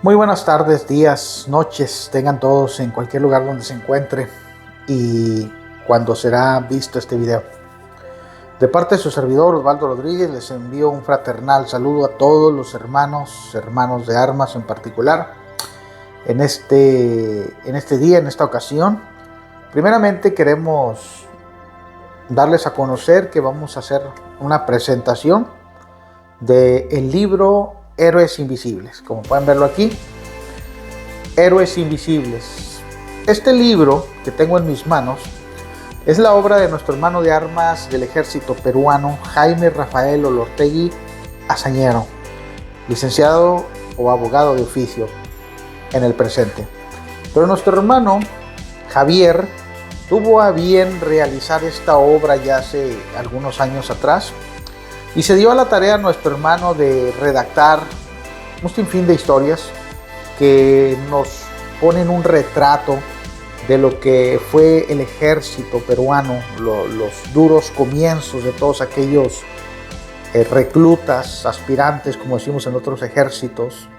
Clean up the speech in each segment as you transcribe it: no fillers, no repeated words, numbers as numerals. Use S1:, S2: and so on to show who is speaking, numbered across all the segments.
S1: Muy buenas tardes, días, noches, tengan todos en cualquier lugar donde se encuentre y cuando será visto este video. De parte de su servidor Osvaldo Rodríguez les envío un fraternal saludo a todos los hermanos de armas en particular, en este día, en esta ocasión. Primeramente queremos darles a conocer que vamos a hacer una presentación del libro Héroes Invisibles, como pueden verlo aquí. Héroes Invisibles. Este libro que tengo en mis manos es la obra de nuestro hermano de armas del ejército peruano, Jaime Rafael Olortegui Azañero, licenciado o abogado de oficio en el presente. Pero nuestro hermano Javier tuvo a bien realizar esta obra ya hace algunos años atrás y se dio a la tarea a nuestro hermano de redactar un sinfín de historias que nos ponen un retrato de lo que fue el ejército peruano, los duros comienzos de todos aquellos reclutas, aspirantes, como decimos en otros ejércitos,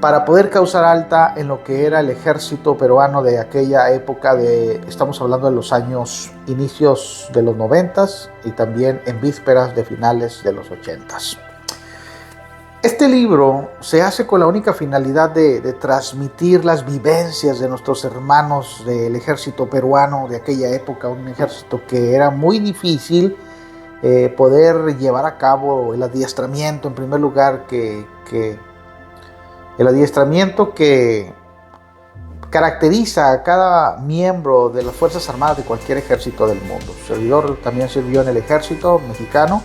S1: para poder causar alta en lo que era el ejército peruano de aquella época, estamos hablando de los años inicios de los 90s y también en vísperas de finales de los 80s. Este libro se hace con la única finalidad de transmitir las vivencias de nuestros hermanos del ejército peruano de aquella época, un ejército que era muy difícil poder llevar a cabo el adiestramiento, en primer lugar, el adiestramiento que caracteriza a cada miembro de las Fuerzas Armadas de cualquier ejército del mundo. Su servidor también sirvió en el ejército mexicano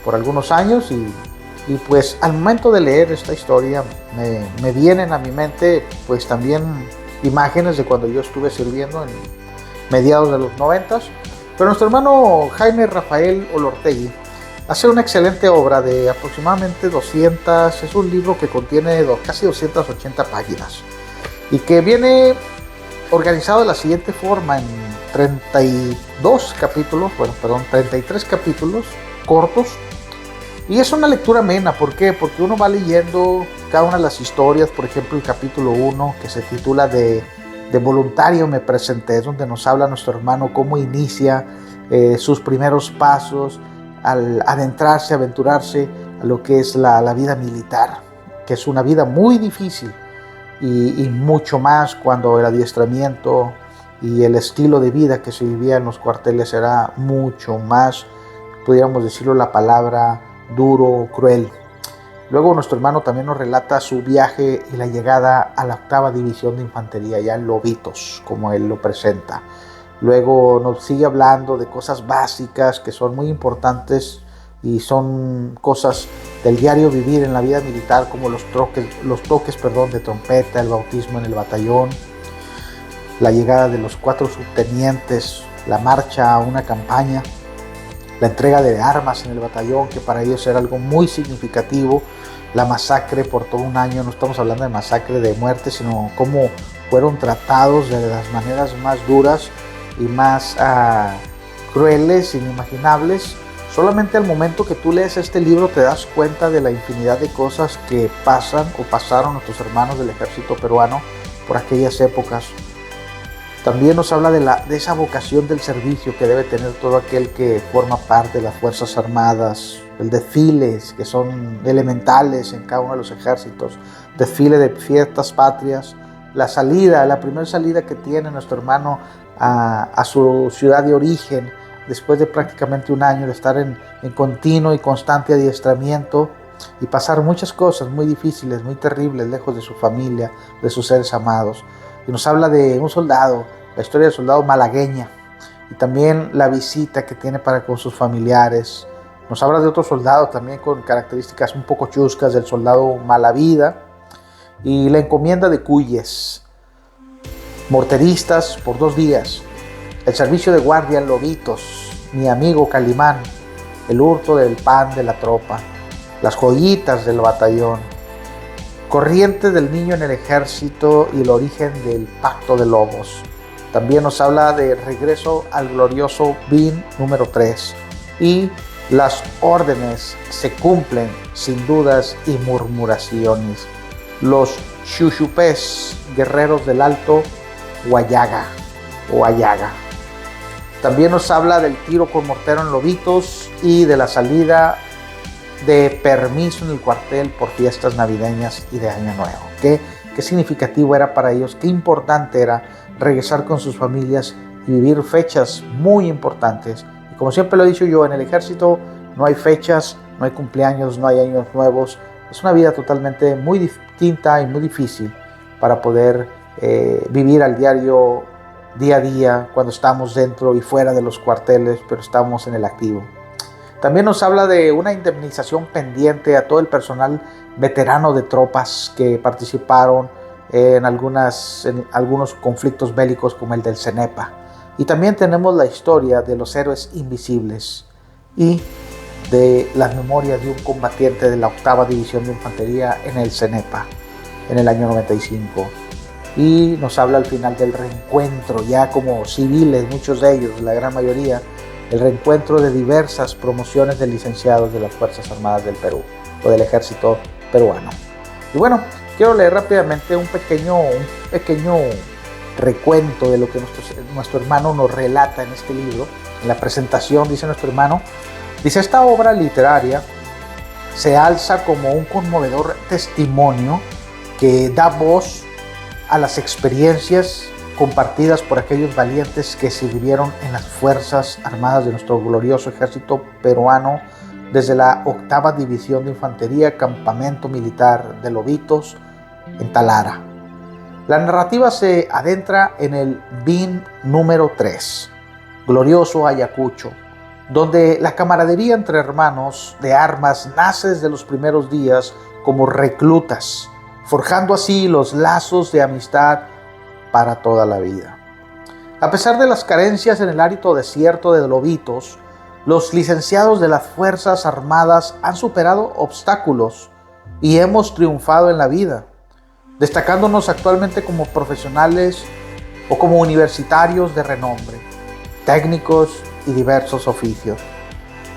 S1: por algunos años y pues al momento de leer esta historia me vienen a mi mente pues también imágenes de cuando yo estuve sirviendo en mediados de los 90s. Pero nuestro hermano Jaime Rafael Olortegui hace una excelente obra de aproximadamente 200, es un libro que contiene casi 280 páginas y que viene organizado de la siguiente forma en 33 capítulos cortos. Y es una lectura amena. ¿Por qué? Porque uno va leyendo cada una de las historias. Por ejemplo, el capítulo 1, que se titula de Voluntario me presenté, es donde nos habla nuestro hermano cómo inicia sus primeros pasos al aventurarse a lo que es la vida militar, que es una vida muy difícil y mucho más cuando el adiestramiento y el estilo de vida que se vivía en los cuarteles era mucho más, pudiéramos decirlo la palabra, duro, cruel. Luego nuestro hermano también nos relata su viaje y la llegada a la 8ª División de Infantería, ya en Lobitos, como él lo presenta. Luego nos sigue hablando de cosas básicas que son muy importantes y son cosas del diario vivir en la vida militar, como los toques de trompeta, el bautismo en el batallón, la llegada de los 4 subtenientes, la marcha a una campaña, la entrega de armas en el batallón, que para ellos era algo muy significativo, la masacre por todo un año. No estamos hablando de masacre de muerte, sino cómo fueron tratados de las maneras más duras y más crueles, inimaginables. Solamente al momento que tú lees este libro te das cuenta de la infinidad de cosas que pasan o pasaron nuestros hermanos del ejército peruano por aquellas épocas. También nos habla de esa vocación del servicio que debe tener todo aquel que forma parte de las Fuerzas Armadas, el desfiles que son elementales en cada uno de los ejércitos, desfile de fiestas patrias, la primera salida que tiene nuestro hermano a su ciudad de origen, después de prácticamente un año de estar en continuo y constante adiestramiento y pasar muchas cosas muy difíciles, muy terribles, lejos de su familia, de sus seres amados. Y nos habla de un soldado, la historia del soldado malagueña, y también la visita que tiene para con sus familiares. Nos habla de otro soldado también con características un poco chuscas, del soldado Malavida, y la encomienda de Cuyes, morteristas por 2 días, el servicio de guardia en Lobitos, mi amigo Calimán, el hurto del pan de la tropa, las joyitas del batallón, corriente del niño en el ejército y el origen del pacto de lobos. También nos habla de regreso al glorioso BIN número 3 y las órdenes se cumplen sin dudas y murmuraciones. los Xuxupés, guerreros del Alto Huallaga o Ayaga. También nos habla del tiro con mortero en Lobitos y de la salida de permiso en el cuartel por fiestas navideñas y de Año Nuevo. Qué significativo era para ellos, qué importante era regresar con sus familias y vivir fechas muy importantes. Y como siempre lo he dicho yo, en el ejército no hay fechas, no hay cumpleaños, no hay años nuevos. Es una vida totalmente muy distinta y muy difícil para poder vivir al diario, día a día, cuando estamos dentro y fuera de los cuarteles, pero estamos en el activo. También nos habla de una indemnización pendiente a todo el personal veterano de tropas que participaron en algunos conflictos bélicos como el del CENEPA. Y también tenemos la historia de los héroes invisibles y de las memorias de un combatiente de la 8ª División de Infantería en el CENEPA en el año 95. Y nos habla al final del reencuentro, ya como civiles, muchos de ellos, la gran mayoría, el reencuentro de diversas promociones de licenciados de las Fuerzas Armadas del Perú o del Ejército Peruano. Y bueno, quiero leer rápidamente un pequeño recuento de lo que nuestro hermano nos relata en este libro. En la presentación dice nuestro hermano, dice: esta obra literaria se alza como un conmovedor testimonio que da voz a las experiencias compartidas por aquellos valientes que sirvieron en las Fuerzas Armadas de nuestro glorioso ejército peruano desde la 8ª División de Infantería, Campamento Militar de Lobitos, en Talara. La narrativa se adentra en el BIN número 3, glorioso Ayacucho, donde la camaradería entre hermanos de armas nace desde los primeros días como reclutas, forjando así los lazos de amistad para toda la vida. A pesar de las carencias en el árido desierto de Lobitos, los licenciados de las Fuerzas Armadas han superado obstáculos y hemos triunfado en la vida, destacándonos actualmente como profesionales o como universitarios de renombre, técnicos y diversos oficios.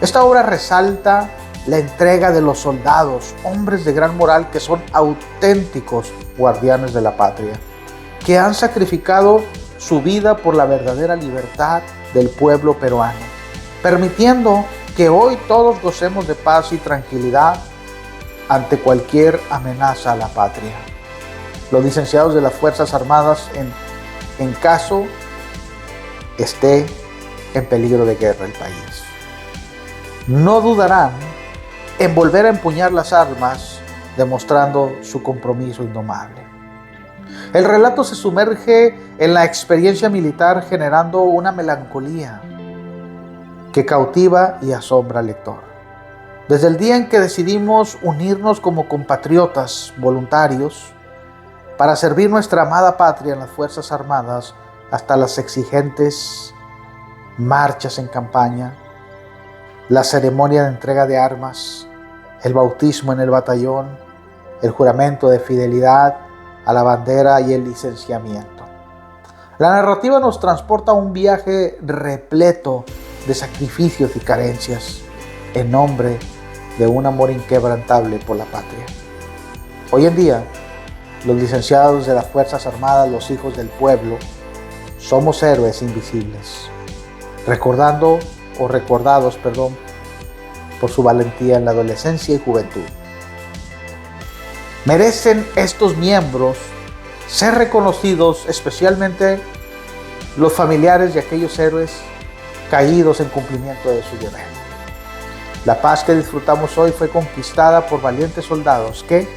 S1: Esta obra resalta la entrega de los soldados, hombres de gran moral que son auténticos guardianes de la patria, que han sacrificado su vida por la verdadera libertad del pueblo peruano, permitiendo que hoy todos gocemos de paz y tranquilidad ante cualquier amenaza a la patria. Los licenciados de las Fuerzas Armadas, en caso esté en peligro de guerra el país, no dudarán en volver a empuñar las armas, demostrando su compromiso indomable. El relato se sumerge en la experiencia militar, generando una melancolía que cautiva y asombra al lector. Desde el día en que decidimos unirnos como compatriotas voluntarios para servir nuestra amada patria en las Fuerzas Armadas, hasta las exigentes marchas en campaña, la ceremonia de entrega de armas, el bautismo en el batallón, el juramento de fidelidad a la bandera y el licenciamiento. La narrativa nos transporta a un viaje repleto de sacrificios y carencias en nombre de un amor inquebrantable por la patria. Hoy en día, los licenciados de las Fuerzas Armadas, los hijos del pueblo, somos héroes invisibles, recordados por su valentía en la adolescencia y juventud. Merecen estos miembros ser reconocidos, especialmente los familiares de aquellos héroes caídos en cumplimiento de su deber. La paz que disfrutamos hoy fue conquistada por valientes soldados que,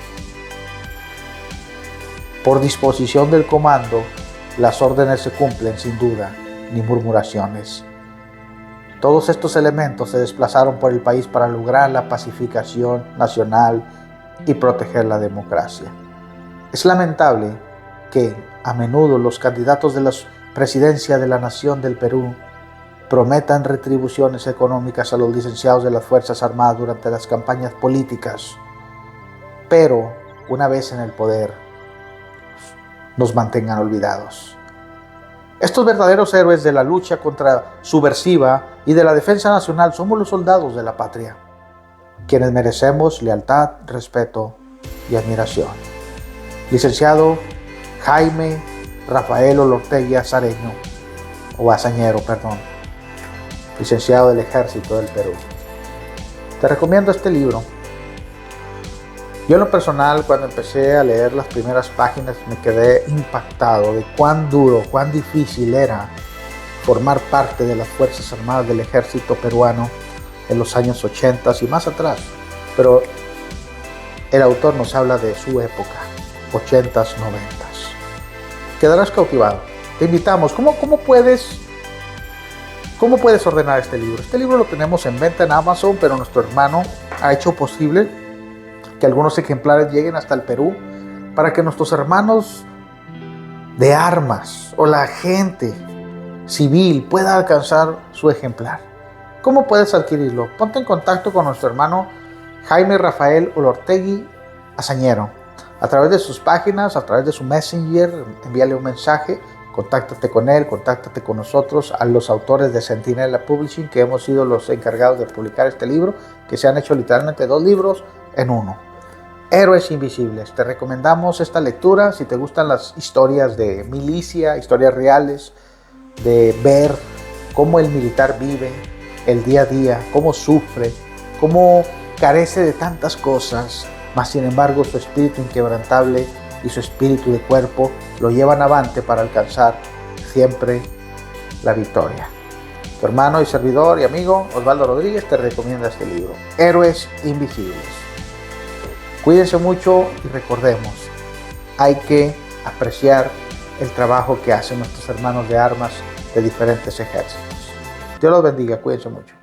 S1: por disposición del comando, las órdenes se cumplen sin duda ni murmuraciones. Todos estos elementos se desplazaron por el país para lograr la pacificación nacional y proteger la democracia. Es lamentable que a menudo los candidatos de la presidencia de la nación del Perú prometan retribuciones económicas a los licenciados de las Fuerzas Armadas durante las campañas políticas, pero una vez en el poder nos mantengan olvidados. Estos verdaderos héroes de la lucha contra subversiva y de la defensa nacional somos los soldados de la patria, quienes merecemos lealtad, respeto y admiración. Licenciado Jaime Rafael Olortegui Azareño, o Azañero, perdón, licenciado del Ejército del Perú. Te recomiendo este libro. Yo en lo personal, cuando empecé a leer las primeras páginas, me quedé impactado de cuán duro, cuán difícil era formar parte de las Fuerzas Armadas del Ejército peruano en los años 80 y más atrás. Pero el autor nos habla de su época, 80s, 90s. Quedarás cautivado. Te invitamos. ¿Cómo puedes ordenar este libro? Este libro lo tenemos en venta en Amazon, pero nuestro hermano ha hecho posible que algunos ejemplares lleguen hasta el Perú para que nuestros hermanos de armas o la gente civil pueda alcanzar su ejemplar. ¿Cómo puedes adquirirlo? Ponte en contacto con nuestro hermano Jaime Rafael Olortegui Azañero. A través de sus páginas, a través de su Messenger, envíale un mensaje, contáctate con él, contáctate con nosotros, a los autores de Centinela Publishing, que hemos sido los encargados de publicar este libro, que se han hecho literalmente 2 libros en uno. Héroes Invisibles. Te recomendamos esta lectura si te gustan las historias de milicia, historias reales, de ver cómo el militar vive el día a día, cómo sufre, cómo carece de tantas cosas, mas sin embargo su espíritu inquebrantable y su espíritu de cuerpo lo llevan avante para alcanzar siempre la victoria. Tu hermano y servidor y amigo Osvaldo Rodríguez te recomienda este libro, Héroes Invisibles. Cuídense mucho y recordemos, hay que apreciar el trabajo que hacen nuestros hermanos de armas de diferentes ejércitos. Dios los bendiga, cuídense mucho.